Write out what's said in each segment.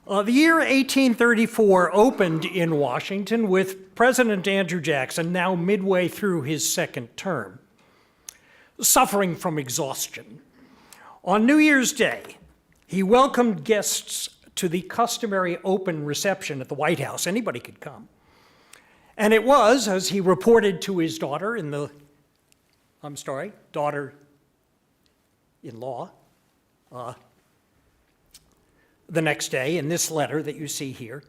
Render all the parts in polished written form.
The year 1834 opened in Washington with President Andrew Jackson now midway through his second term, suffering from exhaustion. On New Year's Day, he welcomed guests to the customary open reception at the White House. Anybody could come. And it was, as he reported to his daughter-in-law, the next day, in this letter that you see here,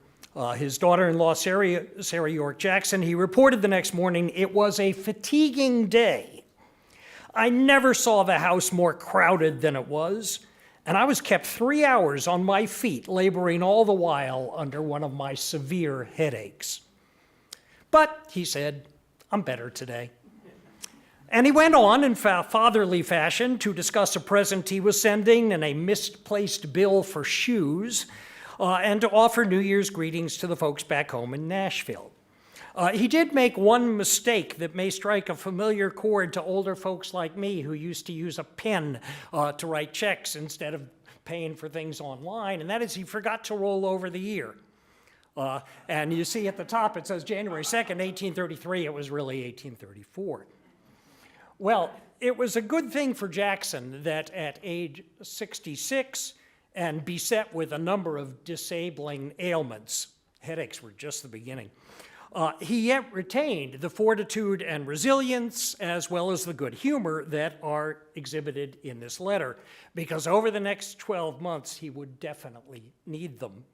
his daughter-in-law, Sarah York Jackson, he reported the next morning, "It was a fatiguing day. I never saw the house more crowded than it was, and I was kept 3 hours on my feet, laboring all the while under one of my severe headaches. But," he said, "I'm better today." And he went on in fatherly fashion to discuss a present he was sending and a misplaced bill for shoes, and to offer New Year's greetings to the folks back home in Nashville. He did make one mistake that may strike a familiar chord to older folks like me who used to use a pen to write checks instead of paying for things online, and that is he forgot to roll over the year. And you see at the top it says January 2nd, 1833. It was really 1834. Well, it was a good thing for Jackson that at age 66 and beset with a number of disabling ailments, headaches were just the beginning, he yet retained the fortitude and resilience as well as the good humor that are exhibited in this letter, because over the next 12 months he would definitely need them.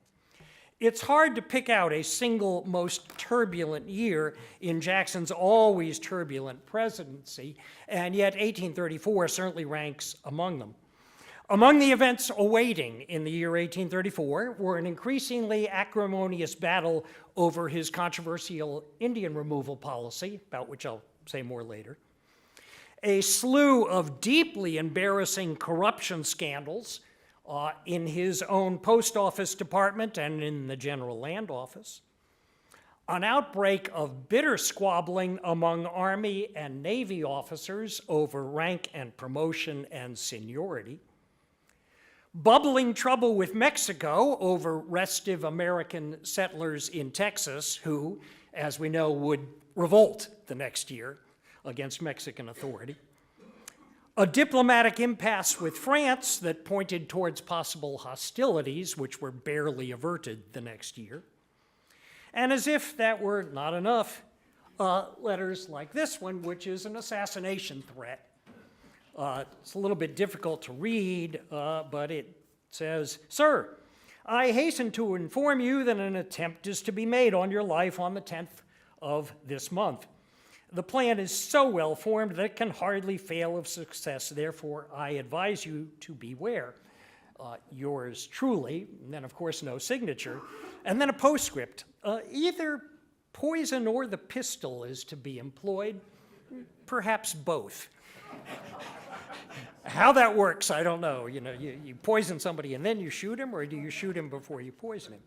It's hard to pick out a single most turbulent year in Jackson's always turbulent presidency, and yet 1834 certainly ranks among them. Among the events awaiting in the year 1834 were an increasingly acrimonious battle over his controversial Indian removal policy, about which I'll say more later, a slew of deeply embarrassing corruption scandals in his own post office department and in the General Land Office, an outbreak of bitter squabbling among Army and Navy officers over rank and promotion and seniority, bubbling trouble with Mexico over restive American settlers in Texas who, as we know, would revolt the next year against Mexican authority, a diplomatic impasse with France that pointed towards possible hostilities, which were barely averted the next year. And as if that were not enough, letters like this one, which is an assassination threat. It's a little bit difficult to read, but it says, "Sir, I hasten to inform you that an attempt is to be made on your life on the 10th of this month. The plan is so well formed that it can hardly fail of success. Therefore, I advise you to beware. Yours truly," and then, of course, no signature, and then a postscript. "Either poison or the pistol is to be employed, perhaps both." How that works, I don't know. You know, you poison somebody and then you shoot him, or do you shoot him before you poison him?